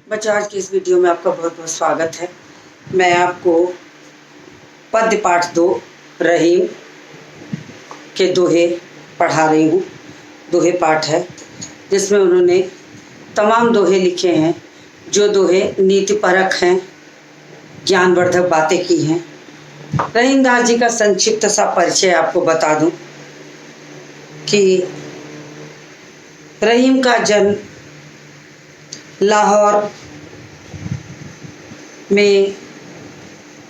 बच्चों, आज की इस वीडियो में आपका बहुत बहुत स्वागत है। मैं आपको पद्य पाठ 2 रहीम के दोहे पढ़ा रही हूँ। दोहे पाठ है जिसमें उन्होंने तमाम दोहे लिखे हैं, जो दोहे नीतिपरक हैं, ज्ञानवर्धक बातें की हैं। रहीम दास जी का संक्षिप्त सा परिचय आपको बता दूं कि रहीम का जन्म लाहौर में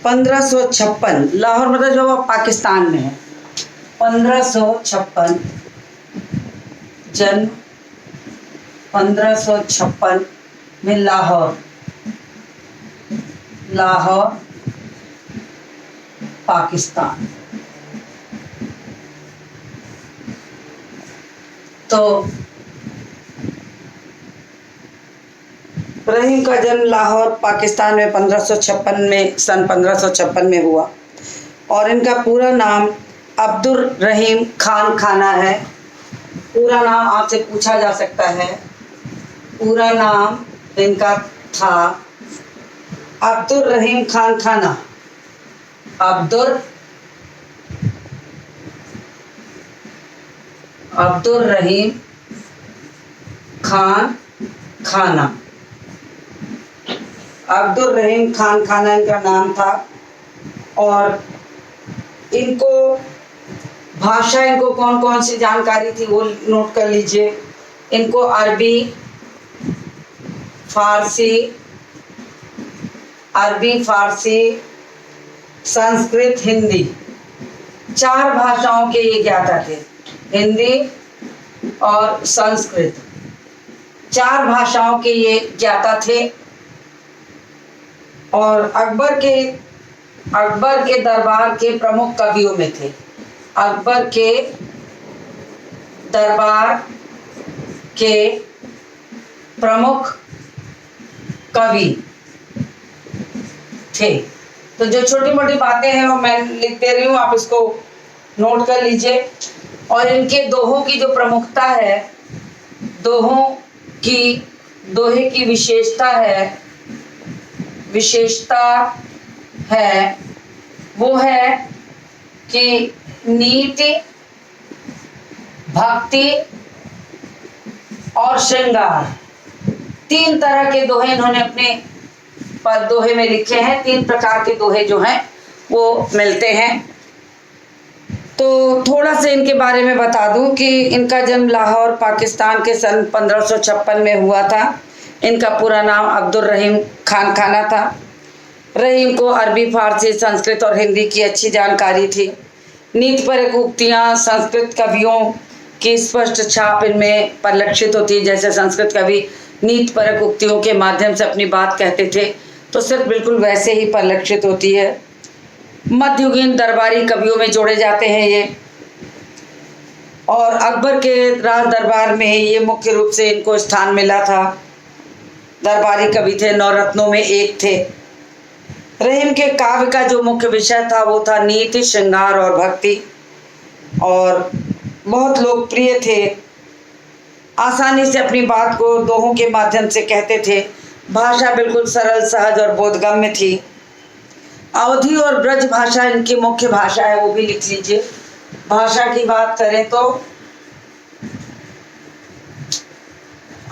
1556, लाहौर मतलब जो पाकिस्तान में है, 1556 जन्म 1556 में लाहौर पाकिस्तान। तो रहीम का जन्म लाहौर पाकिस्तान में 1556 में सन 1556 में हुआ और इनका पूरा नाम अब्दुर रहीम खान खाना है। पूरा नाम आपसे पूछा जा सकता है। पूरा नाम इनका था अब्दुर रहीम खान खाना। अब्दुर रहीम खान खाना। अब्दुल रहीम खान खाना इनका नाम था। और इनको भाषा, इनको कौन कौन सी जानकारी थी वो नोट कर लीजिए। इनको अरबी, फारसी, संस्कृत, हिंदी, 4 भाषाओं के ये ज्ञाता थे। हिंदी और संस्कृत 4 भाषाओं के ये ज्ञाता थे। और अकबर के दरबार के प्रमुख कवियों में थे। अकबर के दरबार के प्रमुख कवि थे। तो जो छोटी मोटी बातें हैं वो मैं लिख दे रही हूँ, आप इसको नोट कर लीजिए। और इनके दोहों की जो प्रमुखता है, दोहे की विशेषता है वो है कि नीति, भक्ति और श्रृंगार, 3 तरह के दोहे इन्होंने अपने पद दोहे में लिखे हैं। 3 प्रकार के दोहे जो हैं वो मिलते हैं। तो थोड़ा सा इनके बारे में बता दूं कि इनका जन्म लाहौर पाकिस्तान के सन 1556 में हुआ था। इनका पूरा नाम अब्दुल रहीम खान खाना था। रहीम को अरबी, फारसी, संस्कृत और हिंदी की अच्छी जानकारी थी। नीतिपरक उक्तियाँ, संस्कृत कवियों की स्पष्ट छाप इनमें परिलक्षित होती है। जैसे संस्कृत कवि नीतिपरक उक्तियों के माध्यम से अपनी बात कहते थे, तो सिर्फ बिल्कुल वैसे ही परिलक्षित होती है। मध्ययुगीन दरबारी कवियों में जोड़े जाते हैं ये। और अकबर के राज दरबार में ये मुख्य रूप से इनको स्थान मिला था। दरबारी कवि थे, 9 रत्नों में एक थे। रहीम के काव्य का जो मुख्य विषय था वो था नीति, श्रृंगार और भक्ति, और बहुत लोकप्रिय थे। आसानी से अपनी बात को दोहों के माध्यम से कहते थे। भाषा बिल्कुल सरल, सहज और बोधगम्य थी। अवधी और ब्रज भाषा इनकी मुख्य भाषा है, वो भी लिख लीजिए। भाषा की बात करें तो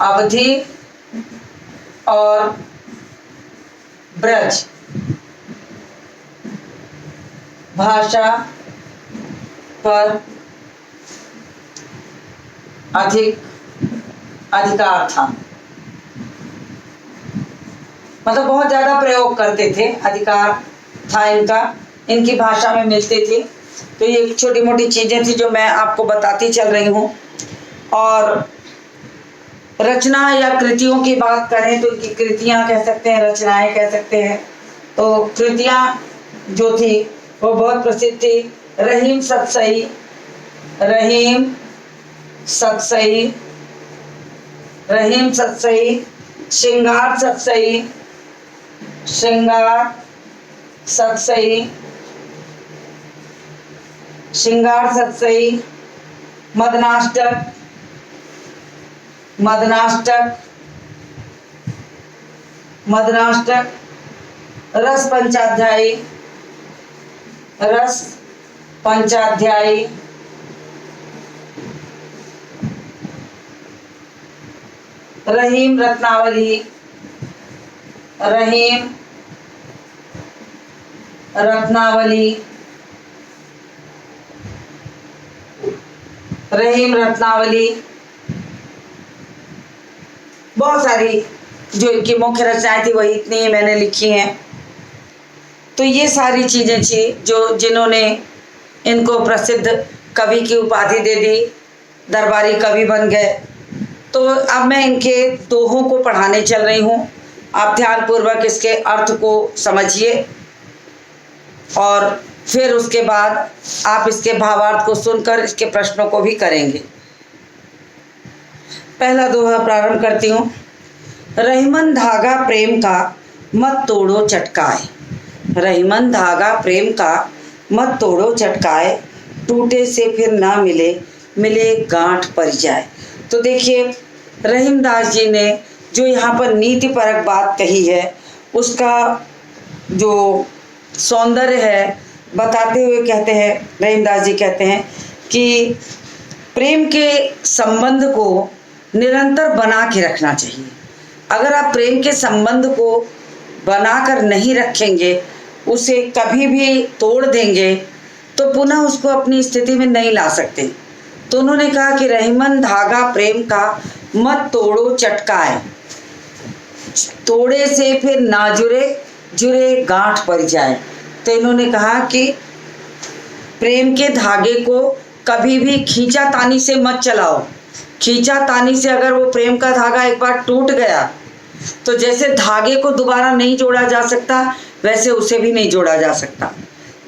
अवधी और ब्रज भाषा पर अधिकार था, मतलब बहुत ज्यादा प्रयोग करते थे, अधिकार था इनका, इनकी भाषा में मिलते थे। तो ये छोटी मोटी चीजें थी जो मैं आपको बताती चल रही हूँ। और रचना या कृतियों की बात करें तो इनकी कृतियां कह सकते हैं, रचनाएं कह सकते हैं। तो कृतियां जो थी वो बहुत प्रसिद्ध थी। रहीम सतसई, श्रृंगार सतसई, मदनाष्टक, मदनाष्टक, रस पंचाध्यायी, रस पंचाध्यायी, रहीम रत्नावली, रहीम रत्नावली, रहीम रत्नावली, बहुत सारी जो इनकी मुख्य रचनाएं थी वही इतनी ही मैंने लिखी हैं। तो ये सारी चीजें थी जो जिन्होंने इनको प्रसिद्ध कवि की उपाधि दे दी, दरबारी कवि बन गए। तो अब मैं इनके दोहों को पढ़ाने चल रही हूँ। आप ध्यानपूर्वक इसके अर्थ को समझिए और फिर उसके बाद आप इसके भावार्थ को सुनकर इसके प्रश्नों को भी करेंगे। पहला दोहा प्रारंभ करती हूँ। रहीमन धागा प्रेम का मत तोड़ो चटकाए, रहीमन धागा प्रेम का मत तोड़ो चटकाए, टूटे से फिर ना मिले, मिले गांठ पड़ जाए। तो देखिए रहीमदास जी ने जो यहाँ पर नीति परक बात कही है उसका जो सौंदर्य है बताते हुए कहते हैं, रहीमदास जी कहते हैं कि प्रेम के संबंध को निरंतर बना के रखना चाहिए। अगर आप प्रेम के संबंध को बनाकर नहीं रखेंगे, उसे कभी भी तोड़ देंगे तो पुनः उसको अपनी स्थिति में नहीं ला सकते। तो उन्होंने कहा कि रहीमन धागा प्रेम का मत तोड़ो चटकाए, तोड़े से फिर ना जुड़े, जुड़े गांठ पड़ जाए। तो इन्होंने कहा कि प्रेम के धागे को कभी भी खींचा तानी से मत चलाओ। खींचा तानी से अगर वो प्रेम का धागा एक बार टूट गया तो जैसे धागे को दोबारा नहीं जोड़ा जा सकता वैसे उसे भी नहीं जोड़ा जा सकता।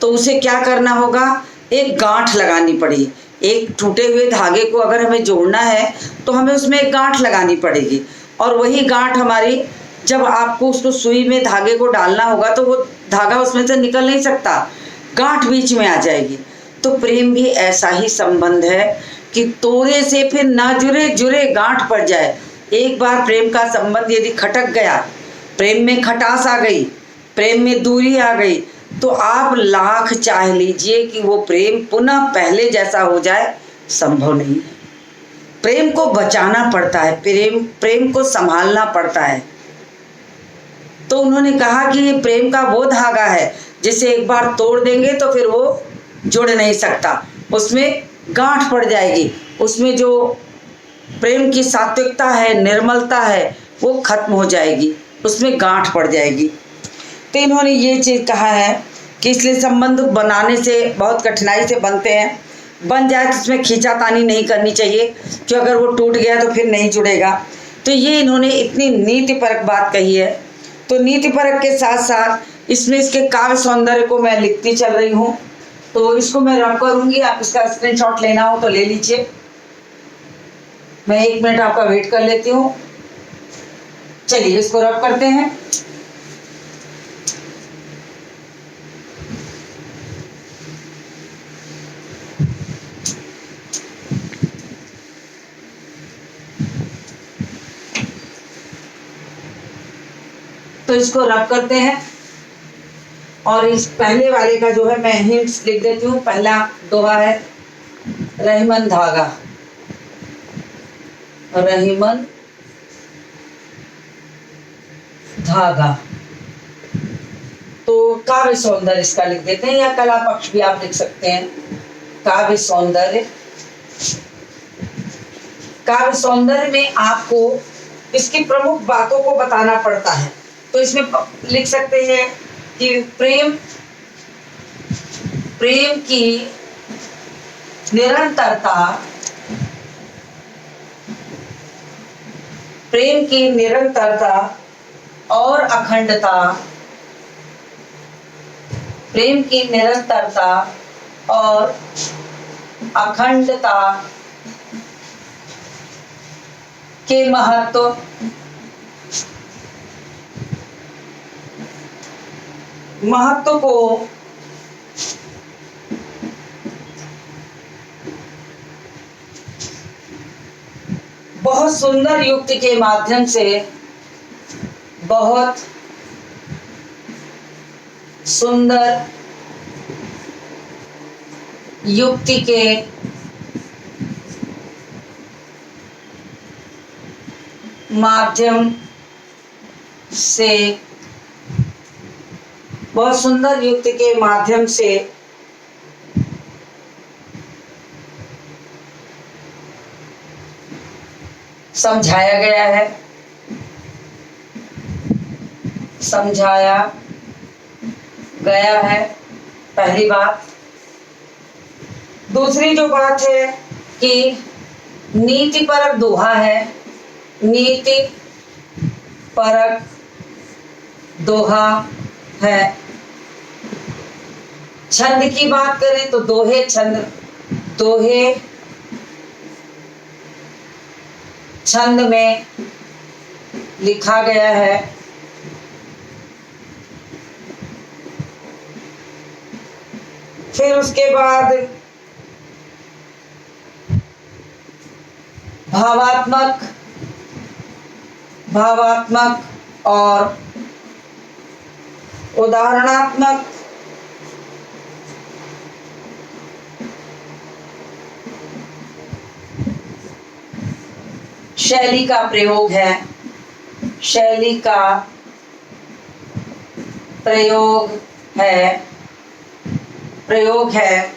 तो उसे क्या करना होगा, एक गांठ लगानी पड़ेगी। एक टूटे हुए धागे को अगर हमें जोड़ना है तो हमें उसमें एक गांठ लगानी पड़ेगी और वही गांठ हमारी, जब आपको उसको सुई में धागे को डालना होगा तो वो धागा उसमें से निकल नहीं सकता, गांठ बीच में आ जाएगी। तो प्रेम भी ऐसा ही संबंध है कि तोड़े से फिर ना जुड़े, जुड़े गांठ पड़ जाए। एक बार प्रेम का संबंध यदि खटक गया, प्रेम में खटास आ गई, प्रेम में दूरी आ गई, तो आप लाख चाह लीजिए कि वो प्रेम पुनः पहले जैसा हो जाए, संभव नहीं है। प्रेम को बचाना पड़ता है, प्रेम को संभालना पड़ता है। तो उन्होंने कहा कि ये प्रेम का वो धागा है जिसे एक बार तोड़ देंगे तो फिर वो जुड़ नहीं सकता, उसमें गांठ पड़ जाएगी, उसमें जो प्रेम की सात्विकता है, निर्मलता है, वो खत्म हो जाएगी, उसमें गांठ पड़ जाएगी। तो इन्होंने ये चीज़ कहा है कि इसलिए संबंध बनाने से बहुत कठिनाई से बनते हैं, बन जाए तो इसमें खींचातानी नहीं करनी चाहिए कि अगर वो टूट गया तो फिर नहीं जुड़ेगा। तो ये इन्होंने इतनी नीतिपरक बात कही है। तो नीतिपरक के साथ साथ इसमें इसके काव्य सौंदर्य को मैं लिखती चल रही हूँ। तो इसको मैं रब करूँगी, आप इसका स्क्रीनशॉट लेना हो तो ले लीजिए। मैं 1 मिनट आपका वेट कर लेती हूँ। चलिए इसको रब करते हैं। तो इसको रब करते हैं और इस पहले वाले का जो है मैं हिंट्स लिख देती हूँ। पहला दोहा है रहीमन धागा, रहीमन धागा। तो काव्य सौंदर्य इसका लिख देते हैं, या कला पक्ष भी आप लिख सकते हैं। काव्य सौंदर्य, काव्य सौंदर्य में आपको इसकी प्रमुख बातों को बताना पड़ता है। तो इसमें लिख सकते हैं कि प्रेम की निरंतरता, प्रेम की निरंतरता और अखंडता, प्रेम की निरंतरता और अखंडता के महत्व को बहुत सुंदर युक्ति के माध्यम से, बहुत सुंदर युक्ति के माध्यम से, बहुत सुंदर युक्ति के माध्यम से समझाया गया है, समझाया गया है, पहली बात। दूसरी जो बात है कि नीति परक दोहा है, नीति परक दोहा है। छंद की बात करें तो दोहे छंद, दोहे छंद में लिखा गया है। फिर उसके बाद भावात्मक और उदाहरणात्मक शैली का प्रयोग है, शैली का प्रयोग है।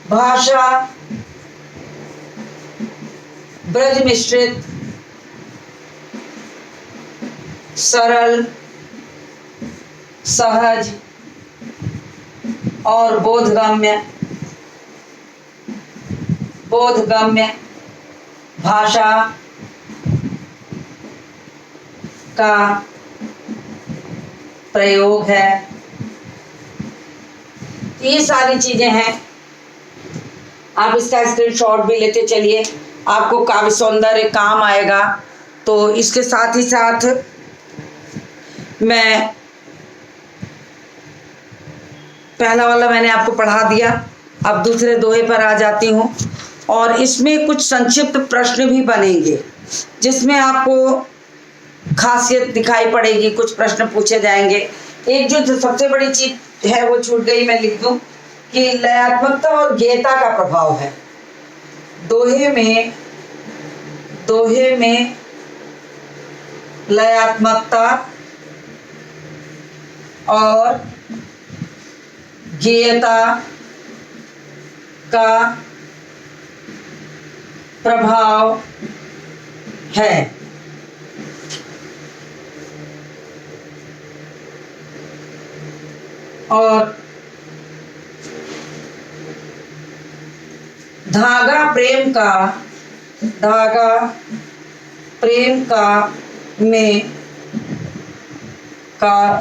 भाषा ब्रज मिश्रित, सरल, सहज और बोधगम्य भाषा का प्रयोग है। ये सारी चीजें हैं। आप इसका स्क्रीनशॉट भी लेते चलिए, आपको काव्य सौंदर्य काम आएगा। तो इसके साथ ही साथ मैं पहला वाला मैंने आपको पढ़ा दिया, अब दूसरे दोहे पर आ जाती हूँ। और इसमें कुछ संक्षिप्त प्रश्न भी बनेंगे जिसमें आपको खासियत दिखाई पड़ेगी, कुछ प्रश्न पूछे जाएंगे। एक जो सबसे बड़ी चीज है वो छूट गई, मैं लिख दूं कि लयात्मकता और गेयता का प्रभाव है दोहे में लयात्मकता और गेयता का प्रभाव है। और धागा प्रेम का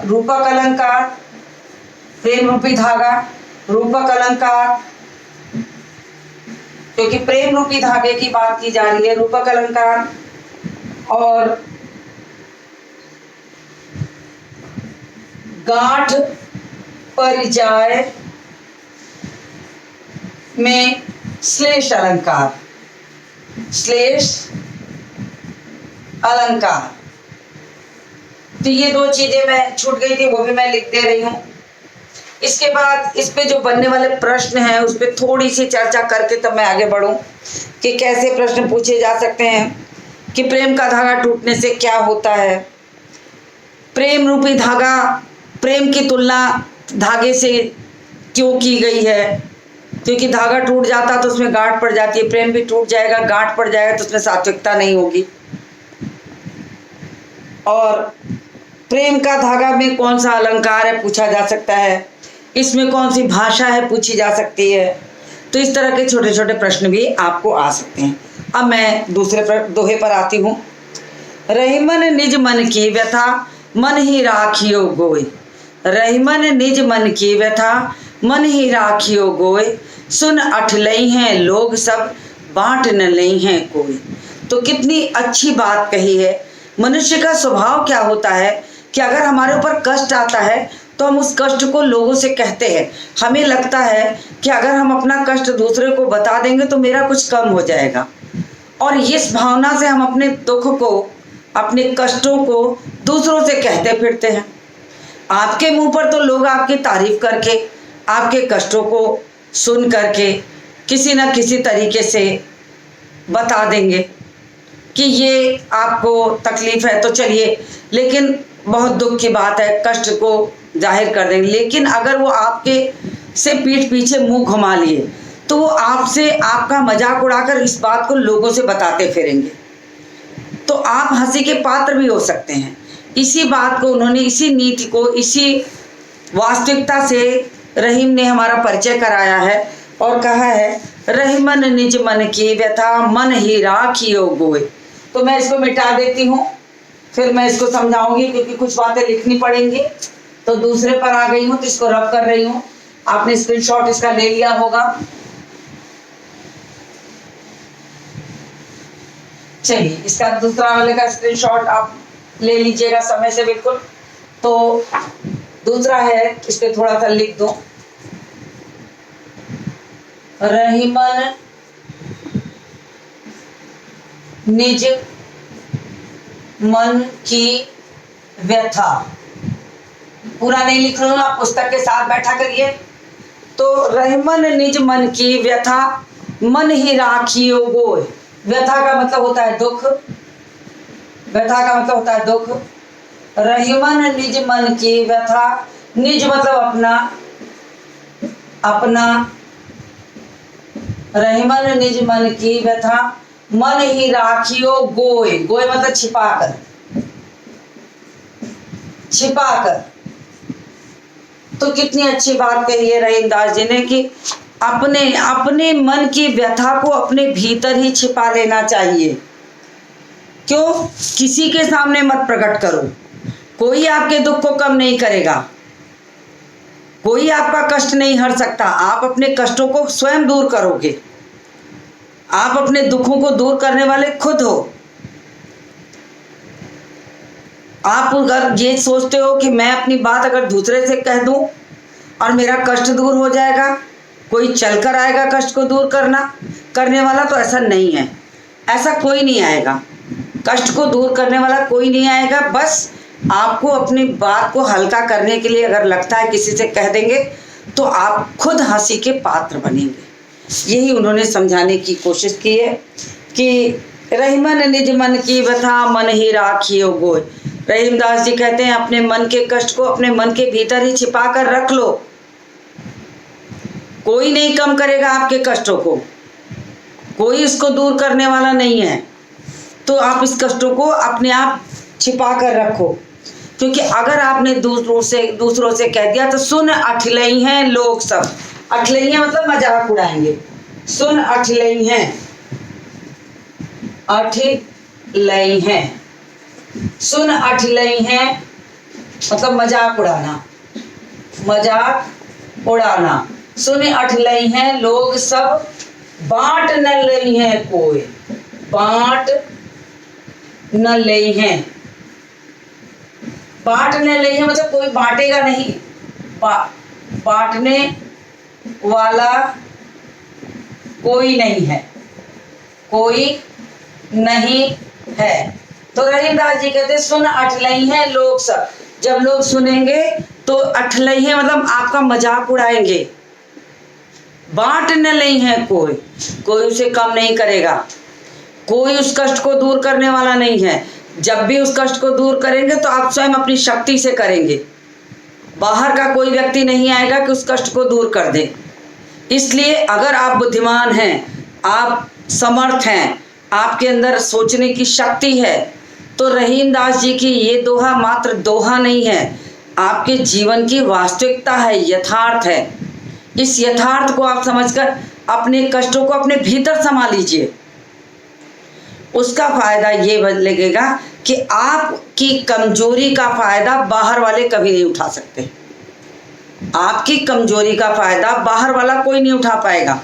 रूपक अलंकार, प्रेम रूपी धागा रूपक अलंकार, क्योंकि प्रेम रूपी धागे की बात की जा रही है, रूपक अलंकार। और गांठ परिजाय में श्लेष अलंकार, तो ये दो चीजें मैं छूट गई थी, वो भी मैं लिख दे रही हूँ। इसके बाद इस पे जो बनने वाले प्रश्न हैं उस पे थोड़ी सी चर्चा करके तब मैं आगे बढ़ूं कि कैसे प्रश्न पूछे जा सकते हैं कि प्रेम का धागा टूटने से क्या होता है। प्रेम रूपी धागा, प्रेम की तुलना धागे से क्यों की गई है? क्योंकि धागा टूट जाता तो उसमें गांठ पड़ जाती है, प्रेम भी टूट जाएगा, गांठ पड़ जाएगा तो उसमें सात्विकता नहीं होगी। और प्रेम का धागा में कौन सा अलंकार है पूछा जा सकता है, इसमें कौन सी भाषा है पूछी जा सकती है। तो इस तरह के छोटे छोटे प्रश्न भी आपको आ सकते हैं। अब मैं दूसरे दोहे पर आती हूँ। रहीमन निज मन की व्यथा मन ही राखियो गोय, रहीमन निज मन की व्यथा मन ही राखियो गोय, सुन अठ लई हैं लोग सब बांट न लई हैं कोई। तो कितनी अच्छी बात कही है। मनुष्य का स्वभाव क्या होता है कि अगर हमारे ऊपर कष्ट आता है तो हम उस कष्ट को लोगों से कहते हैं। हमें लगता है कि अगर हम अपना कष्ट दूसरे को बता देंगे तो मेरा कुछ कम हो जाएगा, और इस भावना से हम अपने दुख को अपने कष्टों को दूसरों से कहते फिरते हैं। आपके मुंह पर तो लोग आपकी तारीफ करके, आपके कष्टों को सुन करके किसी न किसी तरीके से बता देंगे कि ये आपको तकलीफ है तो चलिए, लेकिन बहुत दुख की बात है, कष्ट को जाहिर कर देंगे। लेकिन अगर वो आपके से पीठ पीछे मुंह घुमा लिए तो वो आपसे आपका मजाक उड़ाकर इस बात को लोगों से बताते फिरेंगे, तो आप हंसी के पात्र भी हो सकते हैं। इसी बात को उन्होंने, इसी नीति को, इसी वास्तविकता से रहीम ने हमारा परिचय कराया है और कहा है, रहीमन निज मन की व्यथा मन ही राखियो गोय। तो मैं इसको मिटा देती हूँ, फिर मैं इसको समझाऊंगी क्योंकि कुछ बातें लिखनी पड़ेंगी। तो दूसरे पर आ गई हूँ तो इसको रब कर रही हूँ। आपने स्क्रीनशॉट इसका ले लिया होगा। चलिए, इसका दूसरा वाले का स्क्रीनशॉट आप ले लीजिएगा समय से बिल्कुल। तो दूसरा है, इस पे थोड़ा सा लिख दो, रहीमन निज मन की व्यथा। पूरा नहीं लिख रहा हूं, आप पुस्तक के साथ बैठा करिए। तो रहीमन निज मन की व्यथा मन ही राखियो गोय। व्यथा का मतलब होता है दुख, व्यथा का मतलब होता है दुख। रहीमन निज मन की व्यथा, निज मतलब अपना, अपना। रहीमन निज मन की व्यथा मन ही राखियो गोय। गोय मतलब छिपाकर, छिपाकर। तो कितनी अच्छी बात कही है रहीमदास जी ने कि अपने अपने मन की व्यथा को अपने भीतर ही छिपा लेना चाहिए। क्यों? किसी के सामने मत प्रकट करो, कोई आपके दुख को कम नहीं करेगा, कोई आपका कष्ट नहीं हर सकता। आप अपने कष्टों को स्वयं दूर करोगे। आप अपने दुखों को दूर करने वाले खुद हो। आप अगर ये सोचते हो कि मैं अपनी बात अगर दूसरे से कह दूं और मेरा कष्ट दूर हो जाएगा, कोई चलकर आएगा कष्ट को दूर करने वाला, तो ऐसा नहीं है। ऐसा कोई नहीं आएगा, कष्ट को दूर करने वाला कोई नहीं आएगा। बस आपको अपनी बात को हल्का करने के लिए अगर लगता है किसी से कह देंगे तो आप खुद हंसी के पात्र बनेंगे। यही उन्होंने समझाने की कोशिश की है कि रहीमन निज मन की व्यथा मन ही राखियो गोय। रहीमदास जी कहते हैं अपने मन के कष्ट को अपने मन के भीतर ही छिपा कर रख लो, कोई नहीं कम करेगा आपके कष्टों को, कोई इसको दूर करने वाला नहीं है। तो आप इस कष्टों को अपने आप छिपा कर रखो, क्योंकि अगर आपने दूसरों से कह दिया तो सुन अठलई हैं लोग सब। अठलई हैं मतलब मजाक उड़ाएंगे। सुन अठलई हैं, अठलई हैं, सुन अठलई हैं मतलब मजाक उड़ाना, मजाक उड़ाना। सुन अठलई हैं लोग सब बांट न लई हैं कोई, बांट न लई हैं। बांट न लई है मतलब कोई बांटेगा नहीं, बांटने वाला कोई नहीं है, कोई नहीं है। तो रहीमदास जी कहते सुन अठलई हैं लोग सब। जब लोग सुनेंगे तो अठलई है मतलब आपका मजाक उड़ाएंगे। बांट न लई है कोई, कोई उसे कम नहीं करेगा, कोई उस कष्ट को दूर करने वाला नहीं है। जब भी उस कष्ट को दूर करेंगे तो आप स्वयं अपनी शक्ति से करेंगे, बाहर का कोई व्यक्ति नहीं आएगा कि उस कष्ट को दूर कर दे। इसलिए अगर आप बुद्धिमान हैं, आप समर्थ हैं, आपके अंदर सोचने की शक्ति है, तो रहीमदास जी की ये दोहा मात्र दोहा नहीं है, आपके जीवन की वास्तविकता है, यथार्थ है। इस यथार्थ को आप समझकर अपने कष्टों को अपने भीतर समा लीजिए। उसका फायदा ये लगेगा कि आपकी कमजोरी का फायदा बाहर वाले कभी नहीं उठा सकते। आपकी कमजोरी का फायदा बाहर वाला कोई नहीं उठा पाएगा।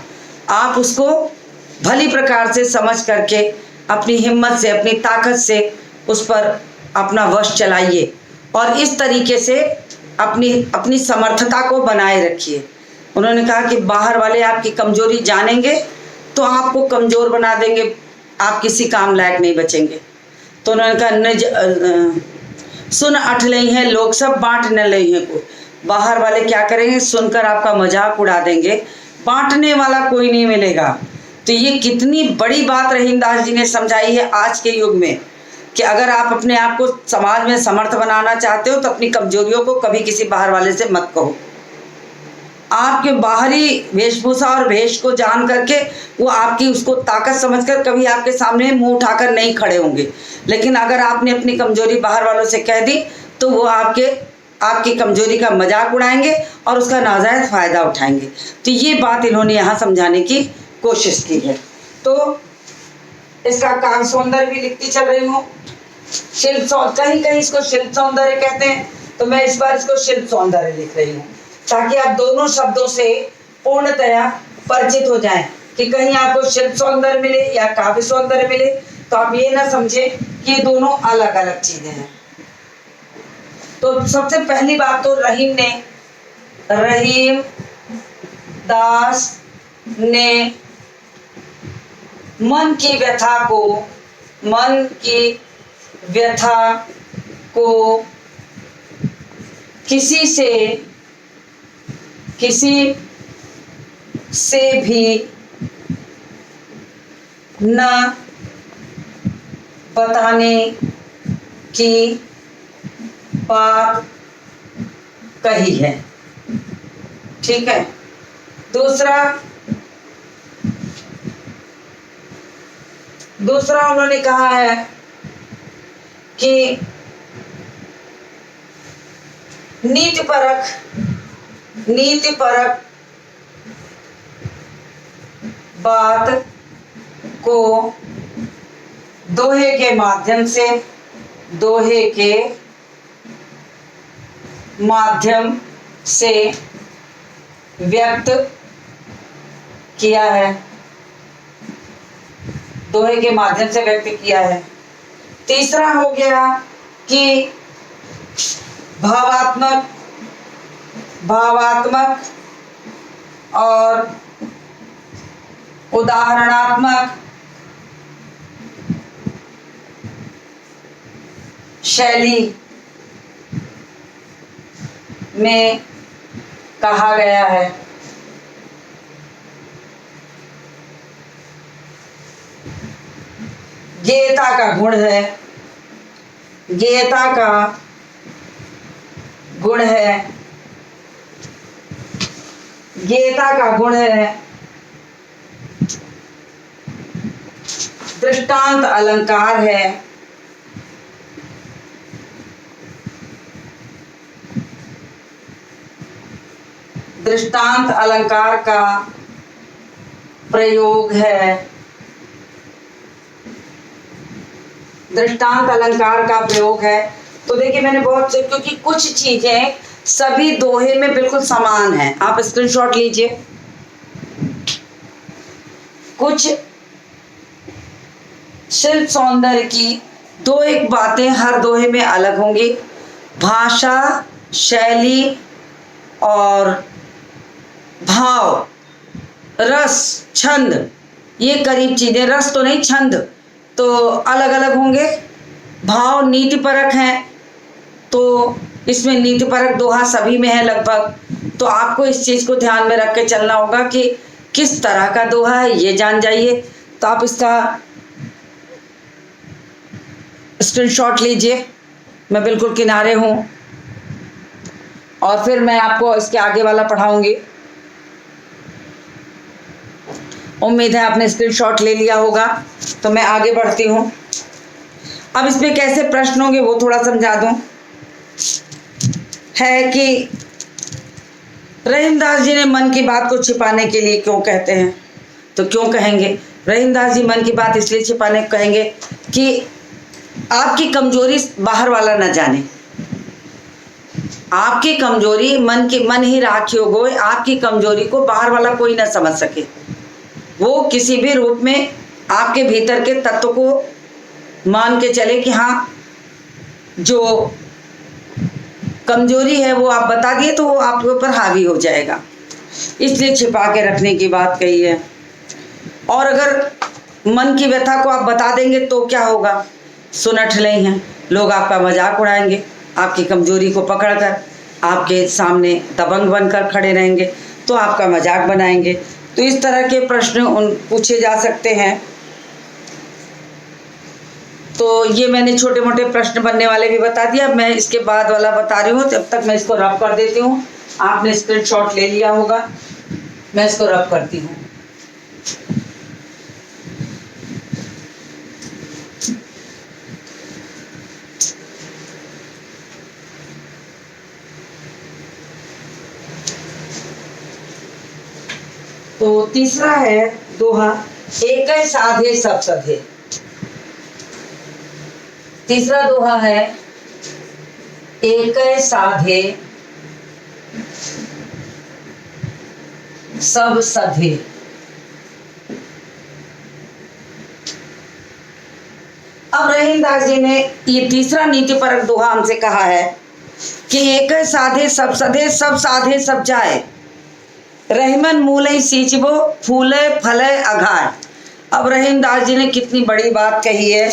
आप उसको भली प्रकार से समझ करके अपनी हिम्मत से, अपनी ताकत से उस पर अपना वश चलाइए और इस तरीके से अपनी समर्थता को बनाए रखिए। उन्होंने कहा कि बाहर वाले आपकी कमजोरी जानेंगे तो आपको कमजोर बना देंगे, आप किसी काम लायक नहीं बचेंगे। तो उन्होंने कहा सुन अठ लई है लोग सब, बांट न लई है कोई। बाहर वाले क्या करेंगे, सुनकर आपका मजाक उड़ा देंगे, बांटने वाला कोई नहीं मिलेगा। तो ये कितनी बड़ी बात रहीमदास जी ने समझाई है आज के युग में, कि अगर आप अपने आप को समाज में समर्थ बनाना चाहते हो तो अपनी कमजोरियों को कभी किसी बाहर वाले से मत कहो। आपके बाहरी वेशभूषा और वेश को जान करके वो आपकी उसको ताकत समझकर कभी आपके सामने मुंह उठाकर नहीं खड़े होंगे, लेकिन अगर आपने अपनी कमजोरी बाहर वालों से कह दी तो वो आपकी कमजोरी का मजाक उड़ाएंगे और उसका नाजायज फायदा उठाएंगे। तो ये बात इन्होंने यहाँ समझाने की कोशिश की है। तो इसका काव्य सौंदर्य भी लिखती चल रही हूँ। शिल्प कहीं कहीं इसको शिल्प सौंदर्य कहते हैं, तो मैं इस बार इसको शिल्प सौंदर्य लिख रही हूँ, ताकि आप दोनों शब्दों से पूर्णतया परिचित हो जाएं। कि कहीं आपको शिल्प सौंदर्य मिले या काव्य सौंदर्य मिले तो आप ये ना समझे कि ये दोनों अलग अलग चीजें हैं। तो सबसे पहली बात तो रहीम दास ने मन की व्यथा को किसी से भी न बताने की बात कही है। ठीक है। दूसरा उन्होंने कहा है कि नीतिपरक बात को दोहे के माध्यम से व्यक्त किया है। दोहे के माध्यम से व्यक्त किया है। तीसरा हो गया कि भावात्मक और उदाहरणात्मक शैली में कहा गया है। गेयता का गुण है, दृष्टांत अलंकार है, दृष्टांत अलंकार का प्रयोग है। तो देखिए मैंने बहुत से, क्योंकि कुछ चीजें सभी दोहे में बिल्कुल समान हैं। आप स्क्रीनशॉट लीजिए। कुछ शिल्प सौंदर्य की दो एक बातें हर दोहे में अलग होंगी। भाषा, शैली और भाव, रस, छंद, ये करीब चीजें, रस तो नहीं छंद तो अलग अलग होंगे। भाव नीतिपरक हैं, तो इसमें नीतिपरक दोहा सभी में है लगभग। तो आपको इस चीज को ध्यान में रख के चलना होगा कि किस तरह का दोहा है, ये जान जाइए। तो आप इसका स्क्रीनशॉट लीजिए, मैं बिल्कुल किनारे हूं और फिर मैं आपको इसके आगे वाला पढ़ाऊंगी। उम्मीद है आपने स्क्रीनशॉट ले लिया होगा। तो मैं आगे बढ़ती हूँ। अब इसमें कैसे प्रश्न होंगे वो थोड़ा समझा दूं। है कि रहीमदास जी ने मन की बात को छिपाने के लिए क्यों कहते हैं, तो क्यों कहेंगे रहीमदास जी मन की बात इसलिए छिपाने कहेंगे कि आपकी कमजोरी बाहर वाला न जाने। आपकी कमजोरी मन ही राखियो गोय, आपकी कमजोरी को बाहर वाला कोई न समझ सके। वो किसी भी रूप में आपके भीतर के तत्व को मान के चले कि हाँ जो कमजोरी है वो आप बता दिए तो वो आपके ऊपर हावी हो जाएगा, इसलिए छिपा के रखने की बात कही है। और अगर मन की व्यथा को आप बता देंगे तो क्या होगा, सुनहले हैं, लोग आपका मजाक उड़ाएंगे, आपकी कमजोरी को पकड़कर आपके सामने दबंग बनकर खड़े रहेंगे, तो आपका मजाक बनाएंगे। तो इस तरह के प्रश्न उन पूछे जा सकते हैं। तो ये मैंने छोटे मोटे प्रश्न बनने वाले भी बता दिया। मैं इसके बाद वाला बता रही हूँ, जब तक मैं इसको रब कर देती हूँ। आपने स्क्रीनशॉट ले लिया होगा, मैं इसको रब करती हूँ। तो तीसरा है दोहा, एक साधे सब सधे। तीसरा दोहा है, एक साधे सब सधे। अब रहीमदास जी ने ये तीसरा नीतिपरक दोहा हमसे कहा है कि एक साधे सब सधे, सब साधे सब जाए, रहीमन मूले सींचबो फूले फले अघाय। अब रहीमदास जी ने कितनी बड़ी बात कही है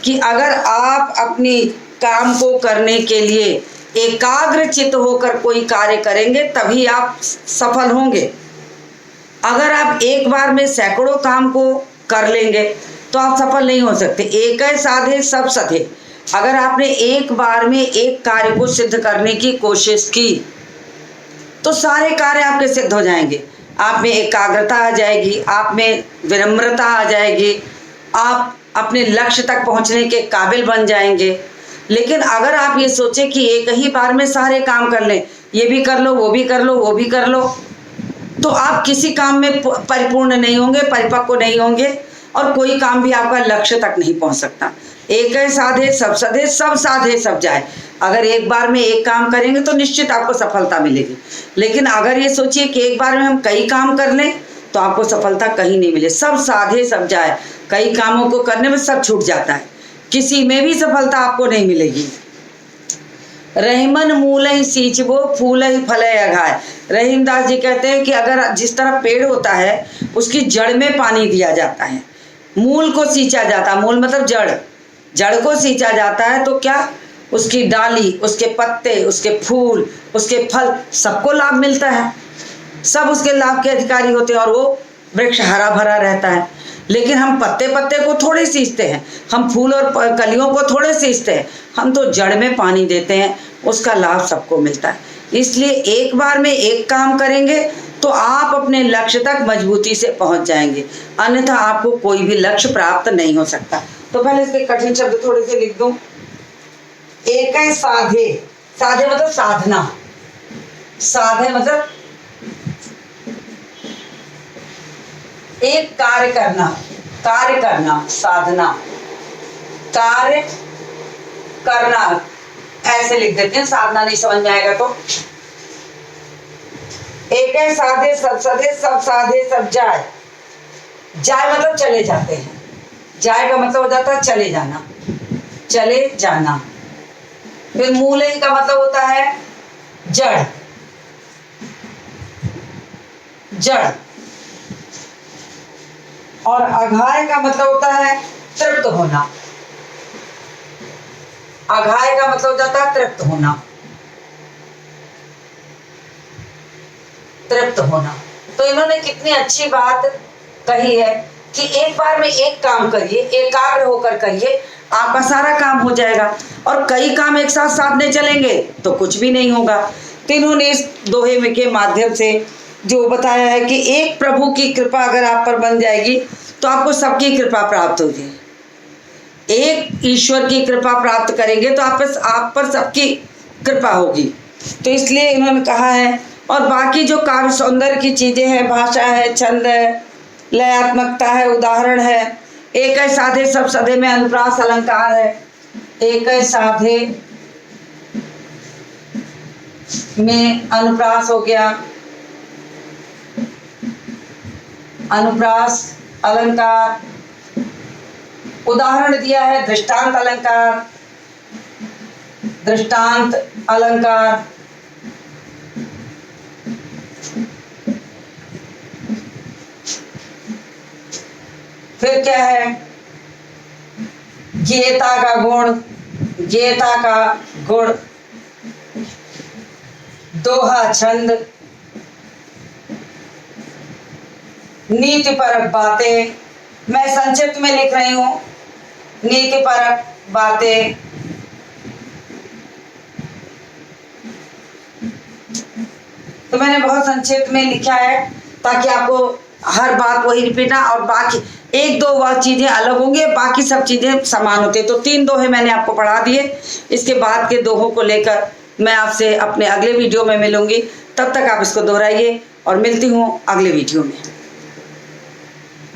कि अगर आप अपनी काम को करने के लिए एकाग्र चित्त होकर कोई कार्य करेंगे तभी आप सफल होंगे। अगर आप एक बार में सैकड़ों काम को कर लेंगे तो आप सफल नहीं हो सकते। एक साधे सब सधे, अगर आपने एक बार में एक कार्य को सिद्ध करने की कोशिश की तो सारे कार्य आपके सिद्ध हो जाएंगे। आप में एकाग्रता आ जाएगी, आप में विनम्रता आ जाएगी, आप अपने लक्ष्य तक पहुंचने के काबिल बन जाएंगे। लेकिन अगर आप ये सोचें कि एक ही बार में सारे काम कर लें, ये भी कर लो, वो भी कर लो, वो भी कर लो, तो आप किसी काम में परिपूर्ण नहीं होंगे, परिपक्व नहीं होंगे और कोई काम भी आपका लक्ष्य तक नहीं पहुंच सकता। एक साधे सब सधे, सब साधे सब जाए। अगर एक बार में एक काम करेंगे तो निश्चित आपको सफलता मिलेगी। लेकिन अगर ये सोचिए कि एक बार में हम कई काम कर लें तो आपको सफलता कहीं नहीं मिले। सब साधे सब जाए, कई कामों को करने में सब छूट जाता है, किसी में भी सफलता आपको नहीं मिलेगी। रहीमन मूल सींचबो फूल फले अघाय। रहीमदास जी कहते हैं कि अगर जिस तरह पेड़ होता है उसकी जड़ में पानी दिया जाता है, मूल को सींचा जाता है, मूल मतलब जड़, जड़ को सींचा जाता है तो क्या उसकी डाली, उसके पत्ते, उसके फूल, उसके फल, सबको लाभ मिलता है, सब उसके लाभ के अधिकारी होते हैं और वो वृक्ष हरा भरा रहता है। लेकिन हम पत्ते पत्ते को थोड़े सींचते हैं, हम फूल और कलियों को थोड़े सींचते हैं, हम तो जड़ में पानी देते हैं, उसका लाभ सबको मिलता है। इसलिए एक बार में एक काम करेंगे तो आप अपने लक्ष्य तक मजबूती से पहुंच जाएंगे, अन्यथा आपको कोई भी लक्ष्य प्राप्त नहीं हो सकता। तो पहले इसके कठिन शब्द थोड़े से लिख दूं। एक साधे, साधे मतलब साधना, साधे मतलब एक कार्य करना, कार्य करना, साधना, कार्य करना, ऐसे लिख देते हैं, साधना नहीं समझ में आएगा तो। एक साधे सब सधे, सब साधे सब जाए। जाए मतलब चले जाते हैं, जाए का मतलब हो जाता है चले जाना, चले जाना। फिर मूले का मतलब होता है जड़, जड़। और अघाय का मतलब होता है तृप्त होना, अघाय का मतलब हो जाता है तृप्त होना, तृप्त होना। तो इन्होंने कितनी अच्छी बात कही है कि एक बार में एक काम करिए, एकाग्र होकर करिए, आपका सारा काम हो जाएगा। और कई काम एक साथ साधने चलेंगे तो कुछ भी नहीं होगा। तो इन्होंने इस दोहे में के माध्यम से जो बताया है कि एक प्रभु की कृपा अगर आप पर बन जाएगी तो आपको सबकी कृपा प्राप्त होगी। एक ईश्वर की कृपा प्राप्त करेंगे तो आप पर सबकी कृपा होगी। तो इसलिए इन्होंने कहा है। और बाकी जो काव्य सौंदर्य की चीजें हैं, भाषा है, छंद है, लयात्मकता है, उदाहरण है, एक साधे सब सधे में अनुप्रास अलंकार है, एक साधे में अनुप्रास हो गया, अनुप्रास अलंकार। उदाहरण दिया है दृष्टांत अलंकार, दृष्टांत अलंकार। फिर क्या है ज्ञेयता का गुण, ज्ञेयता का गुण, दोहा छंद, नीतिपरक बातें। मैं संक्षिप्त में लिख रही हूं, नीतिपरक बातें, तो मैंने बहुत संक्षिप्त में लिखा है ताकि आपको हर बात वही रिपीट ना, और बाकी एक दो वह चीजें अलग होंगी, बाकी सब चीजें समान होती है। तो 3 दोहे मैंने आपको पढ़ा दिए। इसके बाद के दोहों को लेकर मैं आपसे अपने अगले वीडियो में मिलूंगी। तब तक आप इसको दोहराइए और मिलती हूँ अगले वीडियो में।